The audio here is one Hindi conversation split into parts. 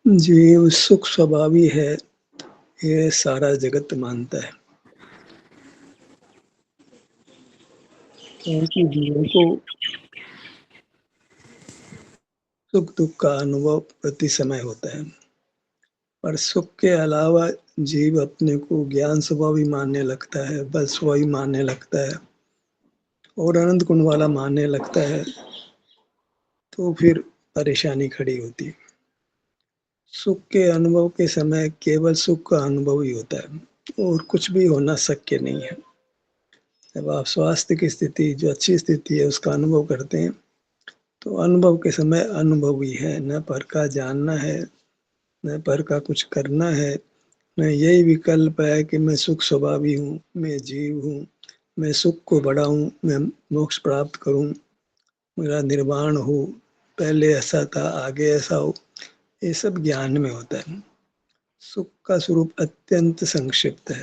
जीव सुख स्वभावी है, ये सारा जगत मानता है। क्योंकि जीवों को सुख दुख का अनुभव प्रति समय होता है, पर सुख के अलावा जीव अपने को ज्ञान स्वभावी मानने लगता है, बल स्वभावी मानने लगता है और अनंत गुण वाला मानने लगता है, तो फिर परेशानी खड़ी होती है। सुख के अनुभव के समय केवल सुख का अनुभव ही होता है और कुछ भी होना शक्य नहीं है। जब आप स्वास्थ्य की स्थिति, जो अच्छी स्थिति है, उसका अनुभव करते हैं, तो अनुभव के समय अनुभव ही है, न पर का जानना है, न पर का कुछ करना है, न यही विकल्प है कि मैं सुख स्वभावी हूँ, मैं जीव हूँ, मैं सुख को बढ़ाऊँ, मैं मोक्ष प्राप्त करूँ, मेरा निर्वाण हो, पहले ऐसा था आगे ऐसा हो। ये सब ज्ञान में होता है। सुख का स्वरूप अत्यंत संक्षिप्त है।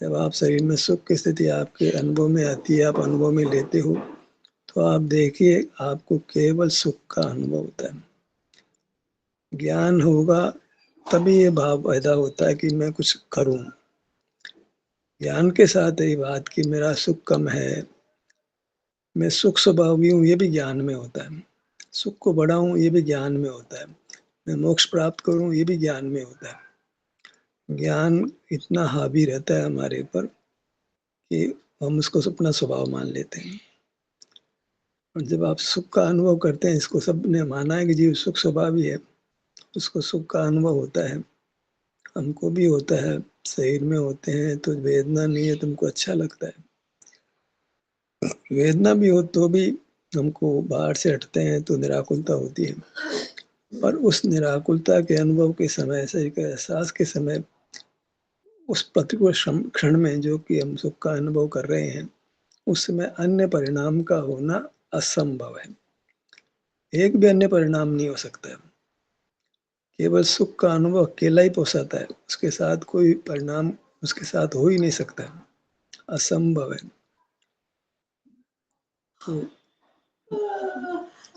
जब आप शरीर में सुख की स्थिति आपके अनुभव में आती है, आप अनुभव में लेते हो, तो आप देखिए आपको केवल सुख का अनुभव होता है। ज्ञान होगा तभी ये भाव पैदा होता है कि मैं कुछ करूं। ज्ञान के साथ यही बात कि मेरा सुख कम है, मैं सुख स्वभावी हूँ, ये भी ज्ञान में होता है। सुख को बढ़ाऊं, ये भी ज्ञान में होता है। मैं मोक्ष प्राप्त करूं, ये भी ज्ञान में होता है। ज्ञान इतना हावी रहता है हमारे ऊपर कि हम उसको अपना स्वभाव मान लेते हैं। और जब आप सुख का अनुभव करते हैं, इसको सबने माना है कि जीव सुख स्वभावी है, उसको सुख का अनुभव होता है, हमको भी होता है। शरीर में होते हैं तो वेदना नहीं है, तुमको अच्छा लगता है। वेदना भी हो तो भी हमको बाहर से हटते हैं तो निराकुलता होती है। पर उस निराकुलता के अनुभव के समय, शरीर के एहसास के समय, उस प्रतिकूल क्षण में जो कि हम सुख का अनुभव कर रहे हैं, उस समय अन्य परिणाम का होना असंभव है। एक भी अन्य परिणाम नहीं हो सकता है। केवल सुख का अनुभव अकेला ही पोसाता है, उसके साथ कोई परिणाम उसके साथ हो ही नहीं सकता, असंभव है। तो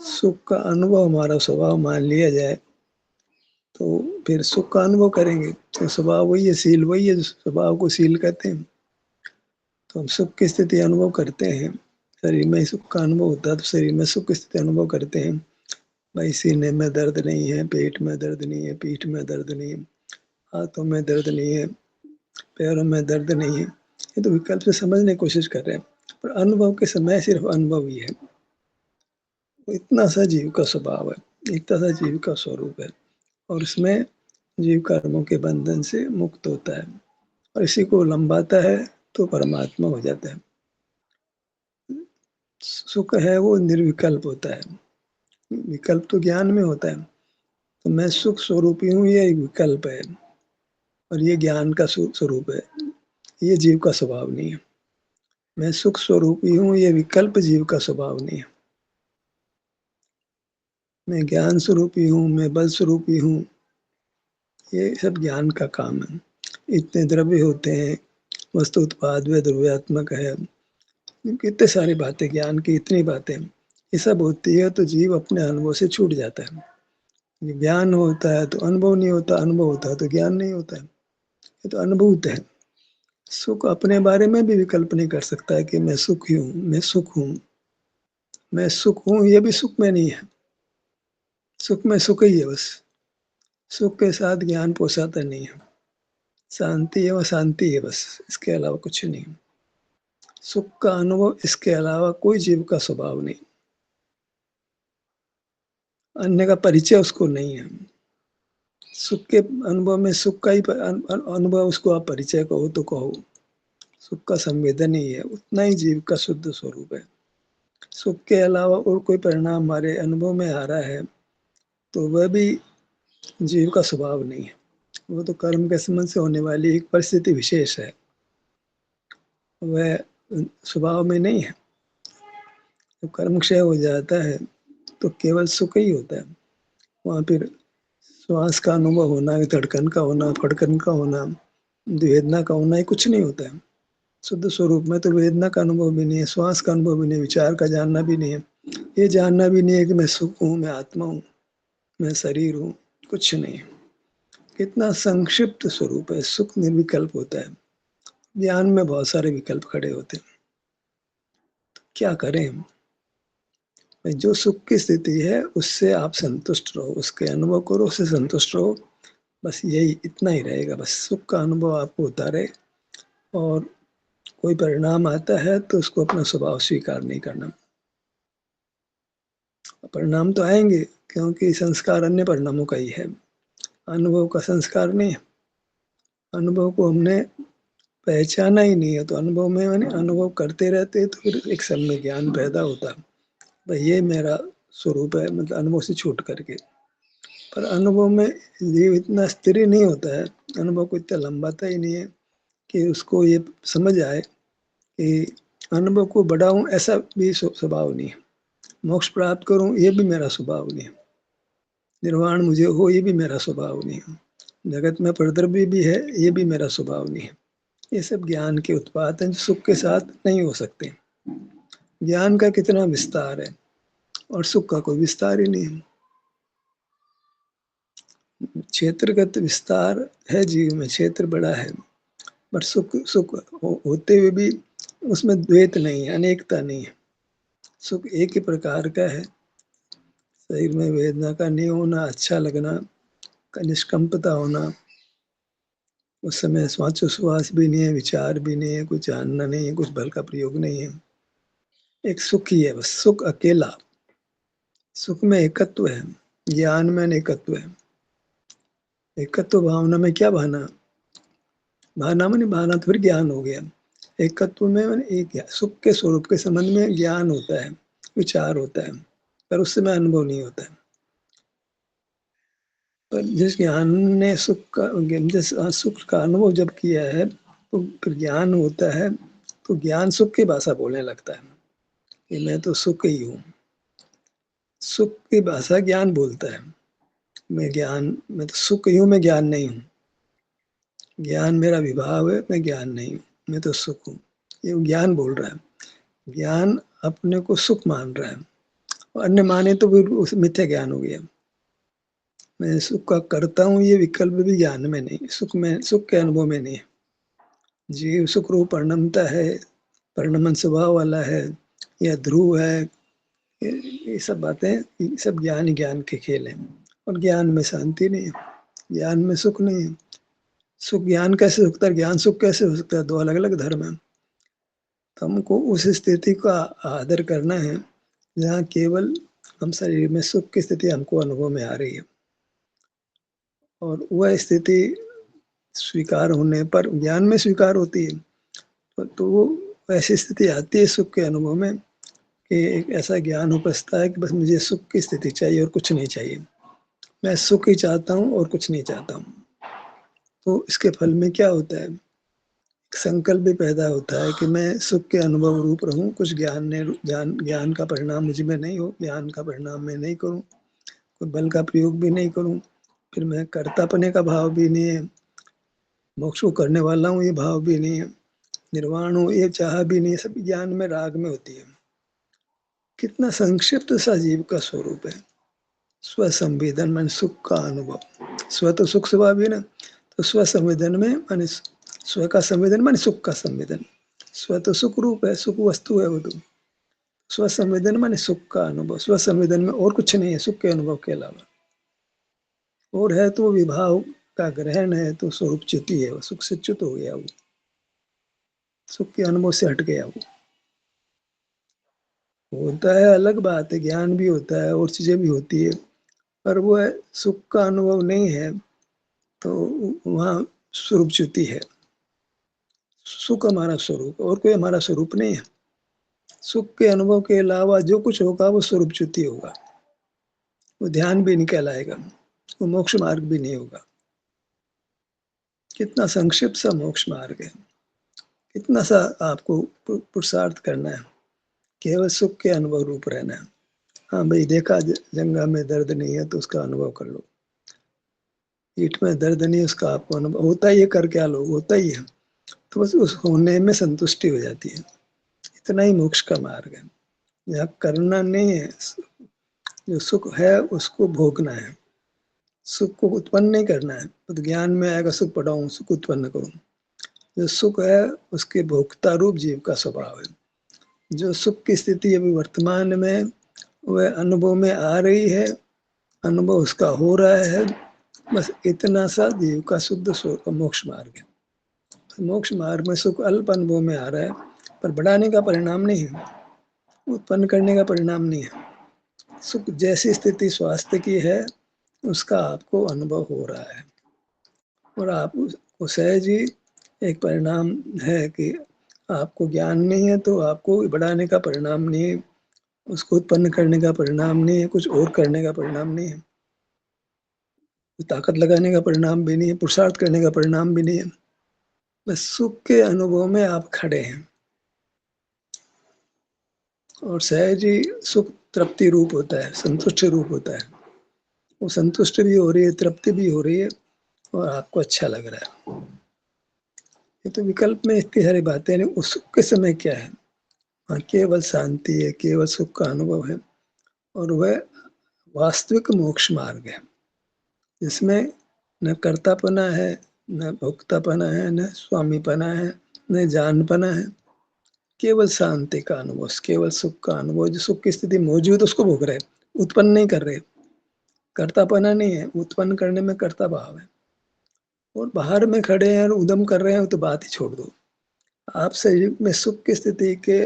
सुख का अनुभव हमारा स्वभाव मान लिया जाए, तो फिर सुख का अनुभव करेंगे। तो स्वभाव वही है, शील वही है, जो स्वभाव को शील कहते हैं। तो हम सुख की स्थिति अनुभव करते हैं, शरीर में सुख का अनुभव होता है तो शरीर में सुख की स्थिति अनुभव करते हैं। भाई सीने में दर्द नहीं है, पेट में दर्द नहीं है, पीठ में दर्द नहीं है, हाथों में दर्द नहीं है, पैरों में दर्द नहीं है। ये तो विकल्प से समझने की कोशिश कर रहे हैं, पर अनुभव के समय सिर्फ अनुभव ही है। वो इतना सा जीव का स्वभाव है, इतना सा जीव का स्वरूप है, और इसमें जीव कर्मों के बंधन से मुक्त होता है और इसी को लंबाता है तो परमात्मा हो जाता है। सुख है वो निर्विकल्प होता है, विकल्प तो ज्ञान में होता है। तो मैं सुख स्वरूपी हूँ, ये विकल्प है, और ये ज्ञान का स्वरूप है, ये जीव का स्वभाव नहीं है। मैं सुख स्वरूपी हूँ, ये विकल्प जीव का स्वभाव नहीं है। मैं ज्ञान स्वरूपी हूँ, मैं बल स्वरूपी हूँ, ये सब ज्ञान का काम है। इतने द्रव्य होते हैं, वस्तु उत्पाद व द्रव्यात्मक है, कितने सारी बातें, ज्ञान की इतनी बातें, ये सब होती है तो जीव अपने अनुभव से छूट जाता है। ज्ञान होता है तो अनुभव नहीं होता, अनुभव होता है तो ज्ञान नहीं होता है। ये तो अनुभूत है। सुख अपने बारे में भी विकल्प नहीं कर सकता है कि मैं सुखी हूँ, मैं सुख हूँ, मैं सुख हूँ, ये भी सुख में नहीं है। सुख में सुख ही है बस। सुख के साथ ज्ञान पोसाता नहीं है। शांति है वो शांति है बस, इसके अलावा कुछ नहीं। सुख का अनुभव, इसके अलावा कोई जीव का स्वभाव नहीं। अन्य का परिचय उसको नहीं है। सुख के अनुभव में सुख का ही अनुभव, उसको आप परिचय कहो तो कहो। सुख का संवेदन ही है, उतना ही जीव का शुद्ध स्वरूप है। सुख के अलावा और कोई परिणाम हमारे अनुभव में आ रहा है तो वह भी जीव का स्वभाव नहीं है। वो तो कर्म के संबंध से होने वाली एक परिस्थिति विशेष है, वह स्वभाव में नहीं है। तो कर्म क्षय हो जाता है तो केवल सुख ही होता है। वहाँ फिर श्वास का अनुभव होना, धड़कन का होना, फड़कन का होना, वेदना का होना, ये कुछ नहीं होता है। शुद्ध स्वरूप में तो वेदना का अनुभव भी नहीं है, श्वास का अनुभव भी नहीं, विचार का जानना भी नहीं है, ये जानना भी नहीं है कि मैं सुख हूँ, मैं आत्मा हूँ, मैं शरीर हूँ, कुछ नहीं। कितना संक्षिप्त स्वरूप है, सुख निर्विकल्प होता है। ज्ञान में बहुत सारे विकल्प खड़े होते हैं। क्या करें हम? भाई जो सुख की स्थिति है उससे आप संतुष्ट रहो, उसके अनुभव करो, उससे संतुष्ट रहो। बस यही इतना ही रहेगा। बस सुख का अनुभव आपको होता रहे, और कोई परिणाम आता है तो उसको अपना स्वभाव स्वीकार नहीं करना। परिणाम तो आएंगे, क्योंकि संस्कार अन्य परिणामों का ही है, अनुभव का संस्कार नहीं है। अनुभव को हमने पहचाना ही नहीं है, तो अनुभव में माने अनुभव करते रहते हैं, तो फिर एक समय में ज्ञान पैदा होता है। भाई ये मेरा स्वरूप है, मतलब अनुभव से छूट करके। पर अनुभव में जीव इतना स्थिर नहीं होता है, अनुभव को इतना लंबाता ही नहीं है कि उसको ये समझ आए कि अनुभव को बढ़ाऊं, ऐसा भी स्वभाव नहीं है। मोक्ष प्राप्त करूं, ये भी मेरा स्वभाव नहीं है। निर्वाण मुझे हो, ये भी मेरा स्वभाव नहीं है। जगत में प्रद्रव्य भी है, ये भी मेरा स्वभाव नहीं है। ये सब ज्ञान के उत्पाद हैं जो सुख के साथ नहीं हो सकते। ज्ञान का कितना विस्तार है और सुख का कोई विस्तार ही नहीं है। क्षेत्रगत विस्तार है जीव में, क्षेत्र बड़ा है, पर सुख सुख होते हुए भी उसमें द्वैत नहीं है, अनेकता नहीं है। सुख एक ही प्रकार का है। शरीर में वेदना का नहीं होना, अच्छा लगना, निष्कंपता होना, उस समय श्वासोच्छ्वास भी नहीं है, विचार भी नहीं है, कुछ जानना नहीं है, कुछ बल का प्रयोग नहीं है। एक सुख ही है, बस सुख अकेला। सुख में एकत्व है, ज्ञान में अनेकत्व है। एकत्व भावना में क्या भाना? भाना माने भाना तो फिर ज्ञान हो गया। एकत्व में माने एक सुख के स्वरूप के संबंध में ज्ञान होता है, विचार होता है, पर उस समय अनुभव नहीं होता है। पर जिस ज्ञान ने सुख का, जिस सुख का अनुभव जब किया है, तो फिर ज्ञान होता है, तो ज्ञान सुख की भाषा बोलने लगता है कि मैं तो सुख ही हूँ। सुख की भाषा ज्ञान बोलता है। मैं तो सुख ही हूँ, मैं ज्ञान नहीं हूँ। ज्ञान मेरा विभाव है, मैं ज्ञान नहीं हूँ, मैं तो सुख हूँ। ये ज्ञान बोल रहा है। ज्ञान अपने को सुख मान रहा है, और अन्य माने तो फिर उस मिथ्या ज्ञान हो गया। मैं सुख का करता हूँ, ये विकल्प भी ज्ञान में नहीं, सुख में, सुख के अनुभव में नहीं है। जीव सुख रूप परिणमता है, परिणमन स्वभाव वाला है, या ध्रुव है, ये सब बातें, ये सब ज्ञान ही ज्ञान के खेल हैं। और ज्ञान में शांति नहीं है, ज्ञान में सुख नहीं है। सुख ज्ञान कैसे हो सकता है, ज्ञान सुख कैसे हो सकता है? दो अलग अलग धर्म है। तो हमको उस स्थिति का आदर करना है जहाँ केवल हम शरीर में सुख की स्थिति हमको अनुभव में आ रही है, और वह स्थिति स्वीकार होने पर ज्ञान में स्वीकार होती है। तो वो ऐसी स्थिति आती है सुख के अनुभव में कि एक ऐसा ज्ञान उपजता है कि बस मुझे सुख की स्थिति चाहिए और कुछ नहीं चाहिए। मैं सुख ही चाहता हूँ और कुछ नहीं चाहता हूँ। तो इसके फल में क्या होता है? संकल्प भी पैदा होता है कि मैं सुख के अनुभव रूप रहूं, कुछ ज्ञान का परिणाम मुझ में नहीं हो, ज्ञान का परिणाम मैं नहीं करूं, कोई बल का प्रयोग भी नहीं करूं, फिर मैं कर्तापने का भाव भी नहीं है, मोक्ष को करने वाला हूँ ये भाव भी नहीं है, निर्वाण हूँ ये चाह भी नहीं है। सब ज्ञान में राग में होती है। कितना संक्षिप्त सा जीव का स्वरूप है। स्व संवेदन मान सुख का अनुभव। स्व तो सुख स्वभाव है ना, तो स्व संवेदन में माने स्व का संवेदन माने सुख का संवेदन। स्व तो सुख रूप है, सुख वस्तु है वो तो। स्व संवेदन माने सुख का अनुभव। स्व संवेदन में और कुछ नहीं है सुख के अनुभव के अलावा। और है तो विभाव का ग्रहण है, तो स्वरूप च्युति है, वो सुख से च्युत हो गया, वो सुख के अनुभव से हट गया। वो होता है अलग बात है, ज्ञान भी होता है और चीजें भी होती है, पर वो है सुख का अनुभव नहीं है, तो वहाँ स्वरूप च्युति है। सुख हमारा स्वरूप, और कोई हमारा स्वरूप नहीं है। सुख के अनुभव के अलावा जो कुछ होगा वो स्वरूप च्युति होगा, वो ध्यान भी नहीं कहलाएगा, वो मोक्ष मार्ग भी नहीं होगा। कितना संक्षिप्त सा मोक्ष मार्ग है, कितना सा आपको पुरुषार्थ करना है, केवल सुख के अनुभव रूप रहना है। हाँ भाई देखा जंगा में दर्द नहीं है तो उसका अनुभव कर लो, पीठ में दर्द नहीं है उसका आपको अनुभव होता ही है, कर क्या लोग, होता ही है, तो बस उस होने में संतुष्टि हो जाती है। इतना ही मोक्ष का मार्ग है, यहाँ करना नहीं है, जो सुख है उसको भोगना है। सुख को उत्पन्न नहीं करना है। तो ज्ञान में आएगा सुख पढ़ाऊँ, सुख उत्पन्न करूँ। जो सुख है उसके भोक्ता रूप जीव का स्वभाव है। जो सुख की स्थिति अभी वर्तमान में वह अनुभव में आ रही है, अनुभव उसका हो रहा है, बस इतना सा जीव का शुद्ध स्वरूप मोक्ष मार्ग है। मोक्ष मार्ग में सुख अल्प अनुभव में आ रहा है, पर बढ़ाने का परिणाम नहीं है, उत्पन्न करने का परिणाम नहीं है। सुख जैसी स्थिति स्वास्थ्य की है उसका आपको अनुभव हो रहा है, और आप उसको सहज ही एक परिणाम है कि आपको ज्ञान नहीं है तो आपको बढ़ाने का परिणाम नहीं है, उसको उत्पन्न करने का परिणाम नहीं है, कुछ और करने का परिणाम नहीं है, ताकत लगाने का परिणाम भी नहीं है, पुरुषार्थ करने का परिणाम भी नहीं है। बस सुख के अनुभव में आप खड़े हैं, और सहज ही सुख तृप्ति रूप होता है, संतुष्ट रूप होता है। वो संतुष्ट भी हो रही है, तृप्ति भी हो रही है, और आपको अच्छा लग रहा है। ये तो विकल्प में इतनी सारी बातें नहीं, उस सुख के समय क्या है? हाँ, केवल शांति है, केवल सुख का अनुभव है, और वह वास्तविक मोक्ष मार्ग है, जिसमें न कर्तापना है, न भोक्तापना है, न स्वामीपना है, न जानपना है। केवल शांति का अनुभव, केवल सुख का अनुभव। जो सुख की स्थिति मौजूद है उसको भोग रहे, उत्पन्न नहीं कर रहे। कर्तापना नहीं है, उत्पन्न करने में कर्ता भाव है। और बाहर में खड़े हैं और उद्यम कर रहे हैं तो बात ही छोड़ दो। आप शरीर में सुख की स्थिति के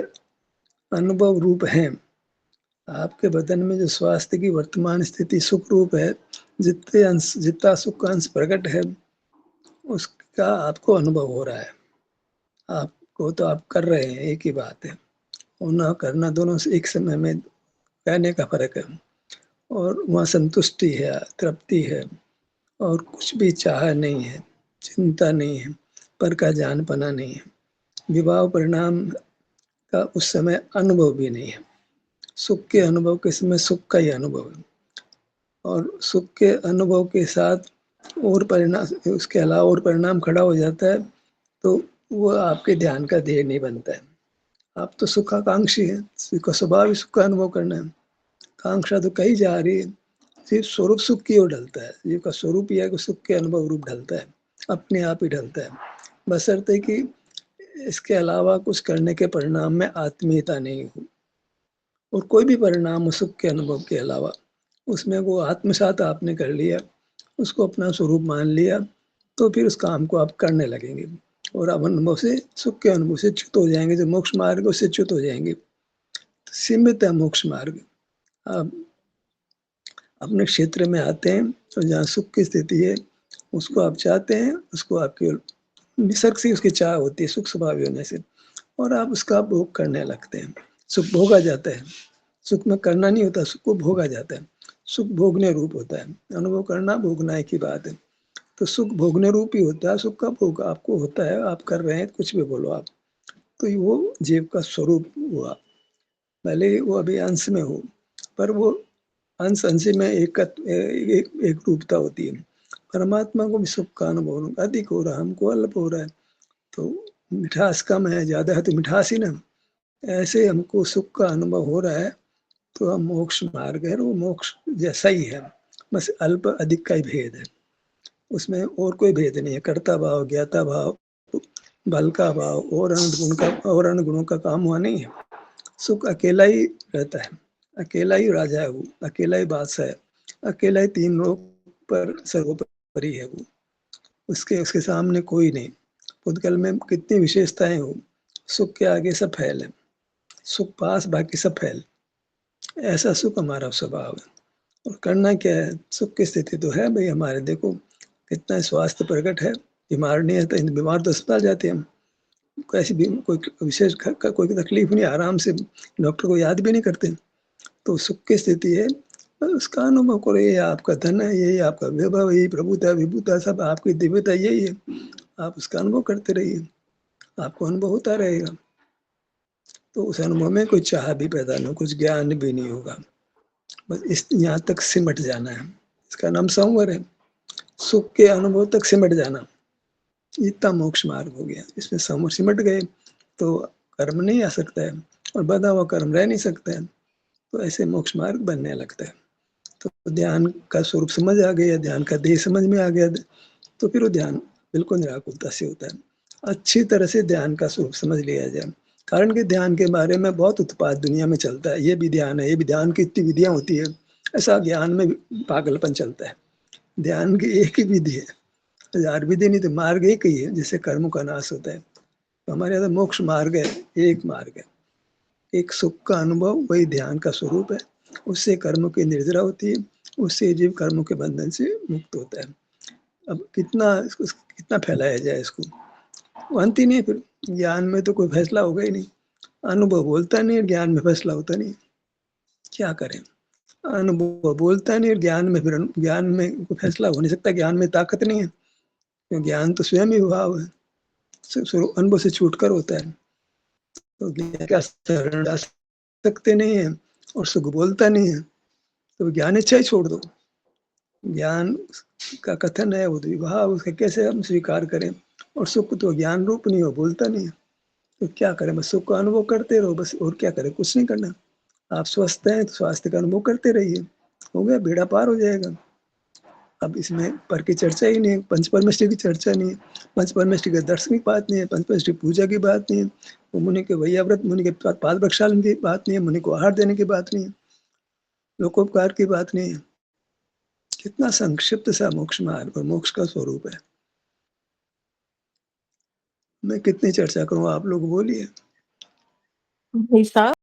अनुभव रूप हैं। आपके बदन में जो स्वास्थ्य की वर्तमान स्थिति सुख रूप है, जितने अंश, जितना सुख का अंश प्रकट है उसका आपको अनुभव हो रहा है। आपको तो आप कर रहे हैं, एक ही बात है। होना करना दोनों से एक समय में कहने का फर्क है। और वहाँ संतुष्टि है, तृप्ति है, और कुछ भी चाह नहीं है, चिंता नहीं है, पर का जानपना नहीं है, विवाह परिणाम का उस समय अनुभव भी नहीं है। सुख के अनुभव के समय सुख का ही अनुभव है, और सुख के अनुभव के साथ और परिणाम, उसके अलावा और परिणाम खड़ा हो जाता है तो वो आपके ध्यान का ध्येय नहीं बनता है। आप तो सुखाकांक्षी है, सुख का स्वभाव ही सुख का अनुभव करना है। कांक्षा तो कहीं जा रही है, सिर्फ स्वरूप सुख की ओर ढलता है। जीव का स्वरूप यह है कि सुख के अनुभव रूप ढलता है, अपने आप ही ढलता है, बशर्ते कि इसके अलावा कुछ करने के परिणाम में आत्मीयता नहीं हो। और कोई भी परिणाम हो सुख के अनुभव के अलावा, उसमें वो आत्मसात आपने कर लिया, उसको अपना स्वरूप मान लिया, तो फिर उस काम को आप करने लगेंगे, और आप अनुभव से, सुख के अनुभव से च्युत हो जाएंगे। जो मोक्ष मार्ग है उससे च्युत हो जाएंगे। तो सीमित है मोक्ष मार्ग। आप अपने क्षेत्र में आते हैं और जहाँ सुख की स्थिति है उसको आप चाहते हैं, उसको आपकी निसर्ग से उसकी चाह होती है, सुख स्वभाव होने से, और आप उसका भोग करने लगते हैं। सुख भोगा जाता है, सुख में करना नहीं होता, सुख को भोगा जाता है। सुख भोगने रूप होता है, अनुभव करना भोगना एक ही बात है। तो सुख भोगने रूप ही होता है, सुख का भोग आपको होता है, आप कर रहे हैं, कुछ भी बोलो आप, तो वो जीव का स्वरूप हुआ। भले ही वो अभी अंश में हो, पर वो अंश अंश में एक रूपता होती है। परमात्मा को भी सुख का अनुभव अधिक हो रहा है, हमको अल्प हो रहा है, तो मिठास कम है, ज्यादा है तो मिठास ही ना। ऐसे हमको सुख का अनुभव हो रहा है, तो हम मोक्ष मार्ग है, वो मोक्ष जैसा ही है, बस अल्प अधिक का ही भेद है। उसमें और कोई भेद नहीं है। कर्ता भाव, ज्ञाता भाव, बल का भाव और अन्य गुणों का काम हुआ नहीं है। सुख अकेला ही रहता है, अकेला ही राजा है, वो अकेला ही बादशाह है, अकेला ही तीन लोग पर सर्वोपरि है वो। उसके उसके सामने कोई नहीं। पुद्गल में कितनी विशेषताएं हो, सुख के आगे सब फैल है, सुख पास बाकी सब फैल। ऐसा सुख हमारा स्वभाव है। और करना क्या है? सुख की स्थिति तो है भाई हमारे, देखो कितना स्वास्थ्य प्रकट है, बीमार नहीं है तो बीमार तो अस्पताल जाते हैं हम, कैसी भी कोई विशेष कोई तकलीफ नहीं, आराम से डॉक्टर को याद भी नहीं करते। तो सुख की स्थिति है, बस उसका अनुभव करो। ये आपका धन है, यही आपका वैभव, यही प्रभुता विभुता, सब आपकी दिव्यता यही है। आप उसका अनुभव करते रहिए, आपको अनुभव होता रहेगा। तो उस अनुभव में कोई चाह भी पैदा नहीं, कुछ ज्ञान भी नहीं होगा, बस इस यहाँ तक सिमट जाना है। इसका नाम संवर है, सुख के अनुभव तक सिमट जाना। इतना मोक्ष मार्ग हो गया, इसमें सिमट गए तो कर्म नहीं आ सकता है, और बंधा हुआ कर्म रह नहीं सकता है, तो ऐसे मोक्ष मार्ग बनने लगता है। तो ध्यान का स्वरूप समझ आ गया, ध्यान का देह समझ में आ गया, तो फिर वो ध्यान बिल्कुल निराकुलता से होता है। अच्छी तरह से ध्यान का स्वरूप समझ लिया जाए। कारण कि ध्यान के बारे में बहुत उत्पाद दुनिया में चलता है, ये भी ध्यान है, ये भी ध्यान की इतनी विधियाँ होती है, ऐसा ज्ञान में भी पागलपन चलता है। ध्यान की एक ही विधि है, हज़ार विधि नहीं तो मार्ग एक ही है, जिससे कर्मों का नाश होता है। तो हमारे यहाँ तो मोक्ष मार्ग है, एक मार्ग है। एक सुख का अनुभव वही ध्यान का स्वरूप है, उससे कर्मों की निर्जरा होती है, उससे जीव कर्मों के बंधन से मुक्त होता है। अब कितना फैलाया जाए इसको, वो अंत ही नहीं फिर, ज्ञान में तो कोई फैसला होगा ही नहीं, अनुभव बोलता नहीं है, ज्ञान में फैसला होता नहीं है, क्या करें? अनुभव बोलता नहीं और ज्ञान में फिर ज्ञान में कोई फैसला हो नहीं सकता, ज्ञान में ताकत नहीं है, क्यों ज्ञान तो स्वयं ही भाव है, अनुभव से छूटकर होता है। तो ज्ञान का शरण जा सकते नहीं है और सुख बोलता नहीं है, तो ज्ञान इच्छा ही छोड़ दो। ज्ञान का कथन है वो विभाव, उसका कैसे हम स्वीकार करें? और सुख तो ज्ञान रूप नहीं हो, बोलता नहीं है, तो क्या करें? बस सुख का अनुभव करते रहो बस, और क्या करें? कुछ नहीं करना। आप स्वस्थ हैं तो स्वास्थ्य का अनुभव करते रहिए, हो गया, बेड़ा पार हो जाएगा। अब इसमें पर की चर्चा ही नहीं है, पंचपरमेष्ठी की चर्चा नहीं है, पंचपरमेष्ठी के दर्शन की बात नहीं है, पंचपरमेष्ठी पूजा की बात नहीं है, वो मुनि के वैयाव्रत, मुनि के पाद प्रक्षालन की बात नहीं है, मुनि को आहार देने की बात नहीं है, लोकोपकार की बात नहीं है। कितना संक्षिप्त सा मोक्ष मार्ग और मोक्ष का स्वरूप है। मैं कितनी चर्चा करूँ, आप लोग बोलिए। भाई साहब